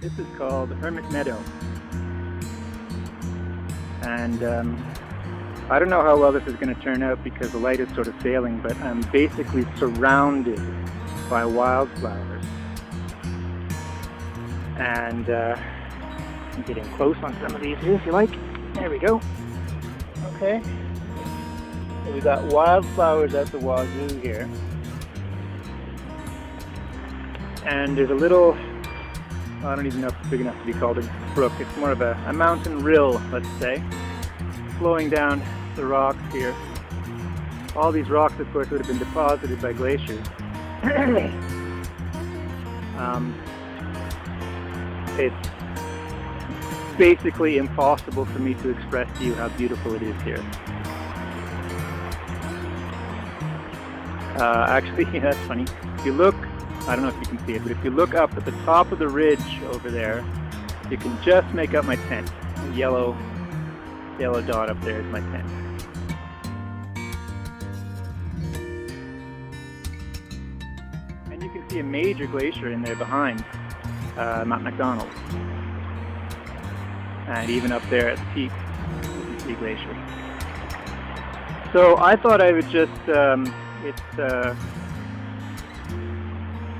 This is called Hermit Meadow. And I don't know how well this is going to turn out because the light is sort of failing, but I'm basically surrounded by wildflowers. And I'm getting close on some of these here if you like. There we go. Okay. So we got wildflowers at the wazoo here. And there's a little, I don't even know if it's big enough to be called a brook. It's more of a mountain rill, let's say, flowing down the rocks here. All these rocks, of course, would have been deposited by glaciers. It's basically impossible for me to express to you how beautiful it is here. Actually, that's funny. If you look, I don't know if you can see it, but if you look up at the top of the ridge over there, you can just make out my tent. A yellow dot up there is my tent. And you can see a major glacier in there behind Mount McDonald. And even up there at the peak, you can see glacier. So I thought I would just, it's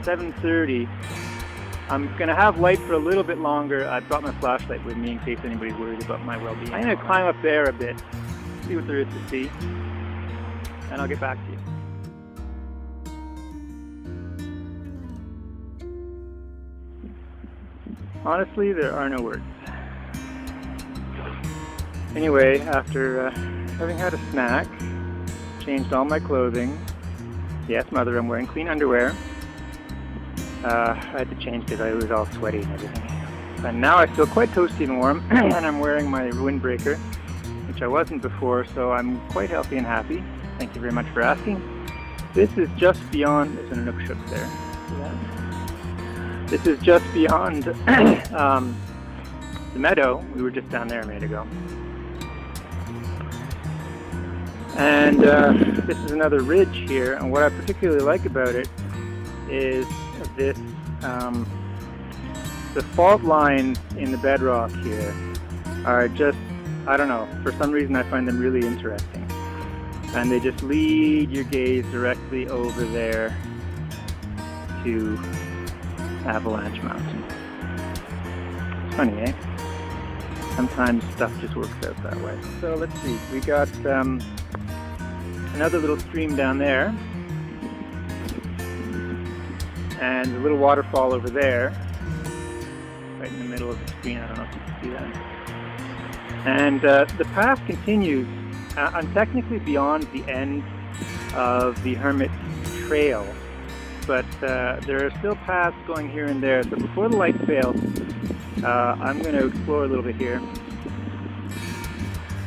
7:30. I'm going to have light for a little bit longer. I brought my flashlight with me in case anybody's worried about my well-being. I'm going to climb up there a bit, see what there is to see, and I'll get back to you. Honestly, there are no words. Anyway, after having had a snack, changed all my clothing. Yes, mother, I'm wearing clean underwear. I had to change because I was all sweaty and everything. And now I feel quite toasty and warm, and I'm wearing my windbreaker, which I wasn't before, so I'm quite healthy and happy. Thank you very much for asking. This is just beyond, there's an Inukshuk there. See that? This is just beyond the meadow. We were just down there a minute ago. And this is another ridge here, and what I particularly like about it is this, the fault lines in the bedrock here are just, I don't know, for some reason I find them really interesting. And they just lead your gaze directly over there to Avalanche Mountain. It's funny, eh? Sometimes stuff just works out that way. So let's see, we got another little stream down there, and a little waterfall over there, right in the middle of the screen. I don't know if you can see that. And the path continues. I'm technically beyond the end of the Hermit Trail, but there are still paths going here and there. So before the light fails, I'm going to explore a little bit here.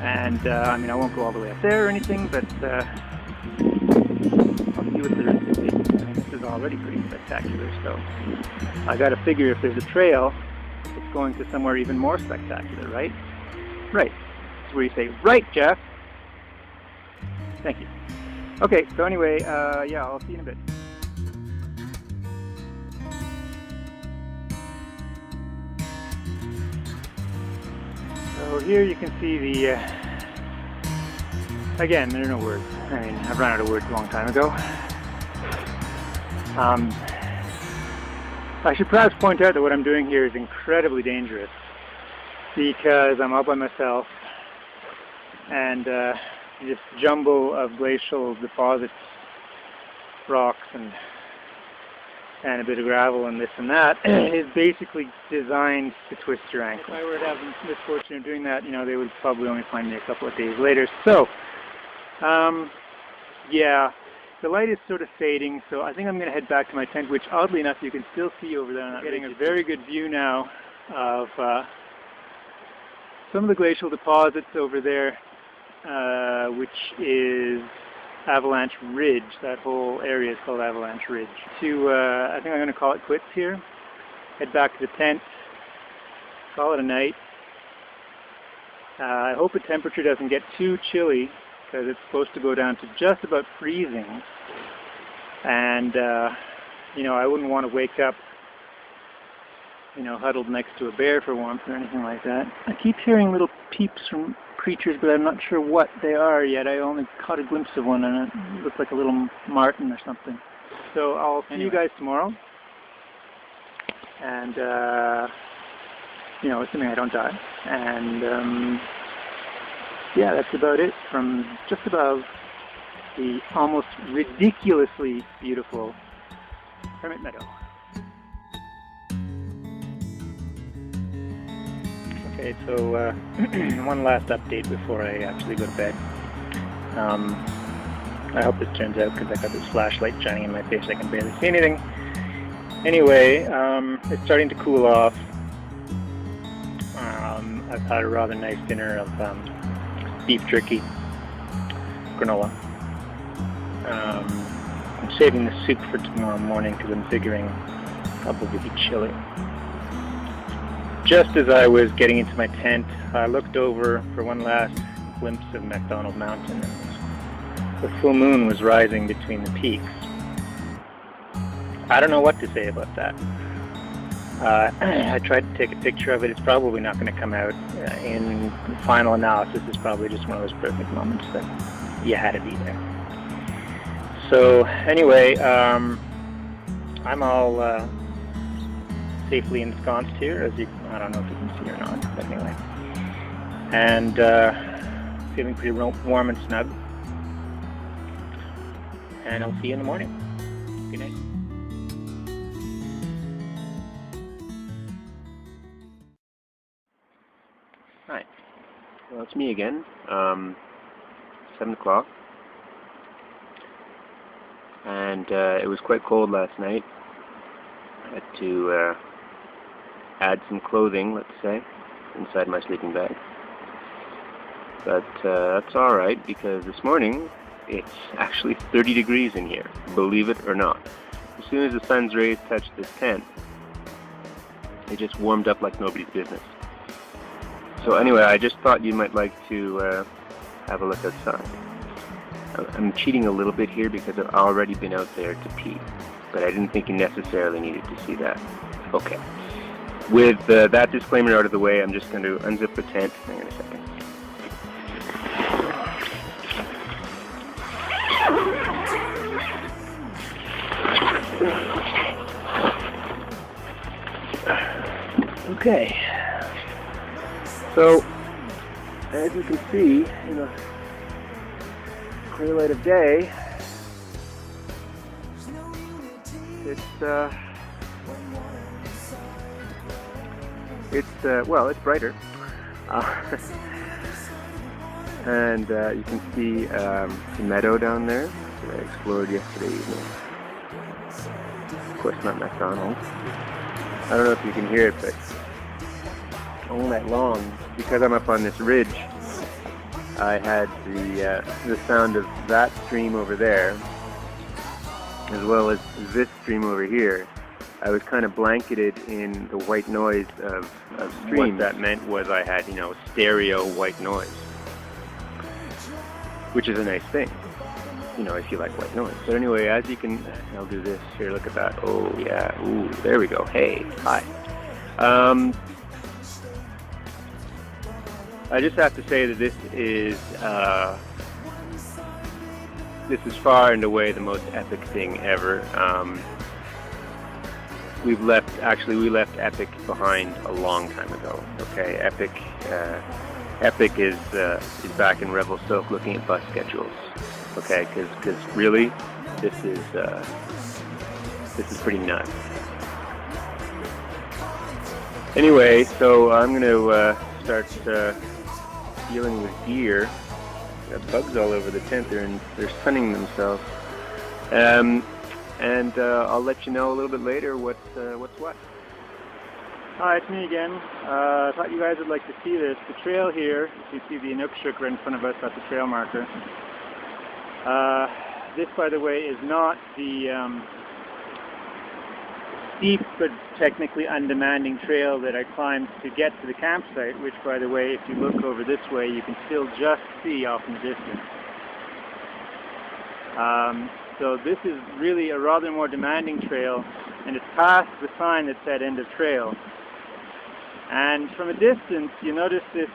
And I mean, I won't go all the way up there or anything, but I'll see what there is to see. I mean, this is already pretty spectacular, so I got to figure if there's a trail, it's going to somewhere even more spectacular, right? Right. That's where you say, right, Geoff. Thank you. Okay, so anyway, yeah, I'll see you in a bit. So here you can see the, again, there are no words. I mean, I've run out of words a long time ago. I should perhaps point out that what I'm doing here is incredibly dangerous because I'm all by myself, and this jumble of glacial deposits, rocks and a bit of gravel and this and that is basically designed to twist your ankle. If I were to have the misfortune of doing that, you know, they would probably only find me a couple of days later. So, yeah, the light is sort of fading, so I think I'm going to head back to my tent, which oddly enough you can still see over there. I'm getting a very good view now of some of the glacial deposits over there, which is Avalanche Ridge. That whole area is called Avalanche Ridge. I think I'm going to call it quits here. Head back to the tent. Call it a night. I hope the temperature doesn't get too chilly because it's supposed to go down to just about freezing. And, you know, I wouldn't want to wake up you know, huddled next to a bear for warmth or anything like that. I keep hearing little peeps from creatures, but I'm not sure what they are yet. I only caught a glimpse of one, and it looked like a little martin or something. So I'll see you guys tomorrow, and you know, assuming I don't die. And yeah, that's about it from just above the almost ridiculously beautiful Hermit Meadow. Okay, so one last update before I actually go to bed. I hope this turns out because I got this flashlight shining in my face. I can barely see anything. Anyway, it's starting to cool off. I've had a rather nice dinner of beef jerky, granola. I'm saving the soup for tomorrow morning because I'm figuring it'll probably be chilly. Just as I was getting into my tent, I looked over for one last glimpse of MacDonald Mountain, and the full moon was rising between the peaks. I don't know what to say about that. I tried to take a picture of it. It's probably not going to come out in the final analysis. It's probably just one of those perfect moments that you had to be there. So anyway, I'm all safely ensconced here, as you, I don't know if you can see or not, but anyway. And feeling pretty warm and snug. And I'll see you in the morning. Good night. Hi. Well, it's me again. 7 o'clock. And it was quite cold last night. I had to add some clothing, let's say, inside my sleeping bag. But that's alright, because this morning it's actually 30 degrees in here, believe it or not. As soon as the sun's rays touched this tent, it just warmed up like nobody's business. So anyway, I just thought you might like to have a look outside. I'm cheating a little bit here because I've already been out there to pee, but I didn't think you necessarily needed to see that. Okay. With that disclaimer out of the way, I'm just going to unzip the tent. Hang on a second. Okay. So, as you can see, in the clear light of day, well, it's brighter, and you can see the meadow down there that I explored yesterday evening. Of course, not McDonald's. I don't know if you can hear it, but all night long, because I'm up on this ridge, I had the sound of that stream over there, as well as this stream over here. I was kind of blanketed in the white noise of streams. What that meant was I had, stereo white noise, which is a nice thing, if you like white noise. But anyway, as you can, I'll do this here. Look at that. Oh yeah. Ooh, there we go. Hey, hi. I just have to say that this is far and away the most epic thing ever. We left Epic behind a long time ago. Okay, Epic is back in Revelstoke looking at bus schedules. Okay, because really, this is pretty nuts. Anyway, so I'm going to start dealing with deer. Got bugs all over the tent. They're sunning themselves. And I'll let you know a little bit later what's what. Hi, it's me again. I thought you guys would like to see this. The trail here, you see the Inukshuk right in front of us at the trail marker. This, by the way, is not the steep but technically undemanding trail that I climbed to get to the campsite, which, by the way, if you look over this way, you can still just see off in the distance. So this is really a rather more demanding trail, and it's past the sign that said end of trail. And from a distance, you notice this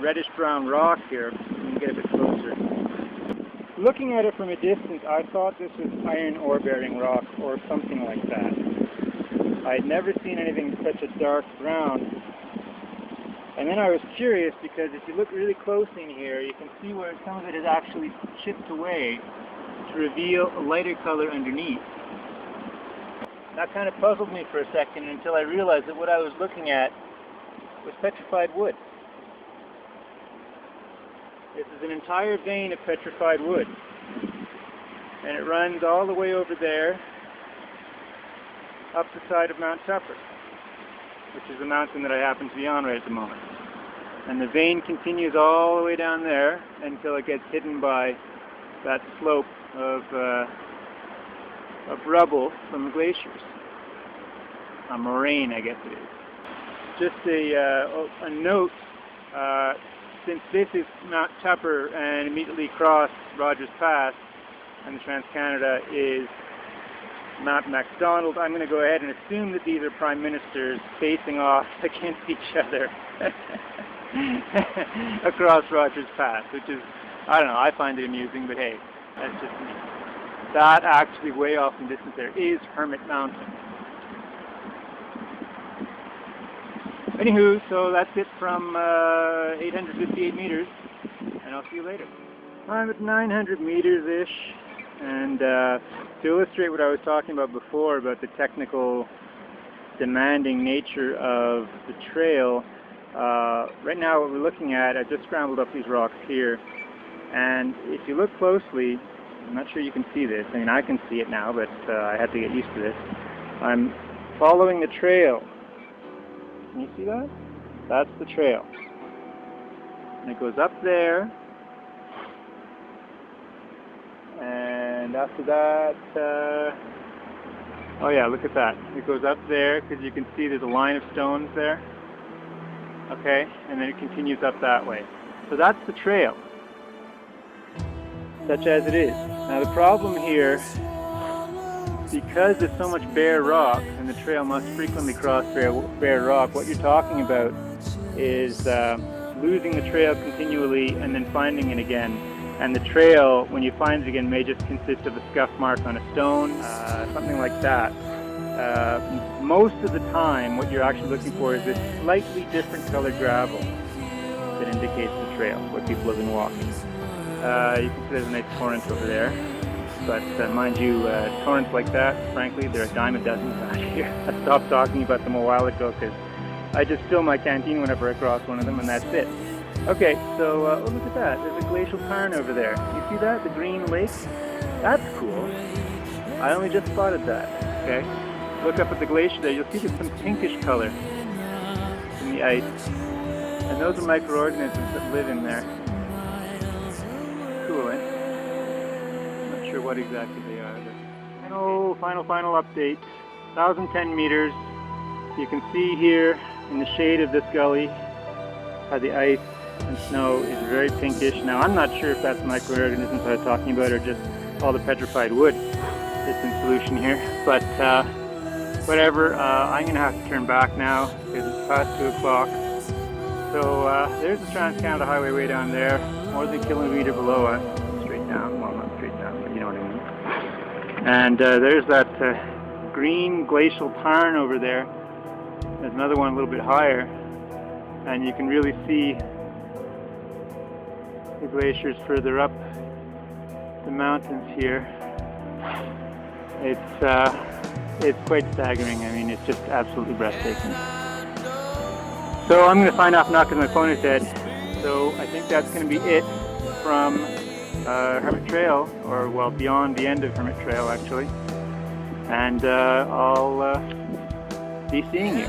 reddish-brown rock here. You can get a bit closer. Looking at it from a distance, I thought this was iron ore-bearing rock or something like that. I'd never seen anything such a dark brown. And then I was curious because if you look really closely in here, you can see where some of it is actually chipped away to reveal a lighter color underneath. That kind of puzzled me for a second until I realized that what I was looking at was petrified wood. This is an entire vein of petrified wood. And it runs all the way over there, up the side of Mount Tupper, which is the mountain that I happen to be on right at the moment. And the vein continues all the way down there until it gets hidden by that slope of rubble from the glaciers. A moraine, I guess it is. Just a note, since this is Mount Tupper and immediately across Rogers Pass and the Trans-Canada is Mount MacDonald, I'm going to go ahead and assume that these are prime ministers facing off against each other across Rogers Pass, which is, I don't know, I find it amusing, but hey, that's just me. That actually way off in distance there is Hermit Mountain. Anywho, so that's it from 858 meters, and I'll see you later. I'm at 900 meters-ish, and to illustrate what I was talking about before, about the technical demanding nature of the trail, right now what we're looking at, I just scrambled up these rocks here, and if you look closely, I'm not sure you can see this, I mean I can see it now, but I had to get used to this. I'm following the trail. Can you see that? That's the trail. And it goes up there. And after that, oh yeah, look at that. It goes up there because you can see there's a line of stones there. Okay, and then it continues up that way. So that's the trail, such as it is. Now the problem here, because there's so much bare rock, and the trail must frequently cross bare rock, what you're talking about is losing the trail continually and then finding it again. And the trail, when you find it again, may just consist of a scuff mark on a stone, something like that. Most of the time, what you're actually looking for is this slightly different colored gravel that indicates the trail, where people have been walking. You can see there's a nice torrent over there. But mind you, torrents like that, frankly, they're a dime a dozen around here. I stopped talking about them a while ago because I just fill my canteen whenever I cross one of them, and that's it. Okay, so oh, look at that. There's a glacial tarn over there. You see that? The green lake? That's cool. I only just spotted that. Okay, look up at the glacier there. You'll see there's some pinkish color in the ice, and those are microorganisms that live in there. Cool, eh? Sure what exactly they are. Final update. 1,010 meters. You can see here in the shade of this gully how the ice and snow is very pinkish. Now I'm not sure if that's microorganisms I was talking about or just all the petrified wood that's in solution here. But whatever, I'm going to have to turn back now because it's past 2 o'clock. So there's the Trans-Canada Highway way down there, more than a kilometer below us. Straight down, well not straight down, but you know what I mean. And there's that green glacial tarn over there. There's another one a little bit higher, and you can really see the glaciers further up the mountains here. It's quite staggering. I mean, it's just absolutely breathtaking. So I'm going to sign off now because my phone is dead. So I think that's going to be it from Hermit Trail, or well, beyond the end of Hermit Trail actually. And I'll be seeing you.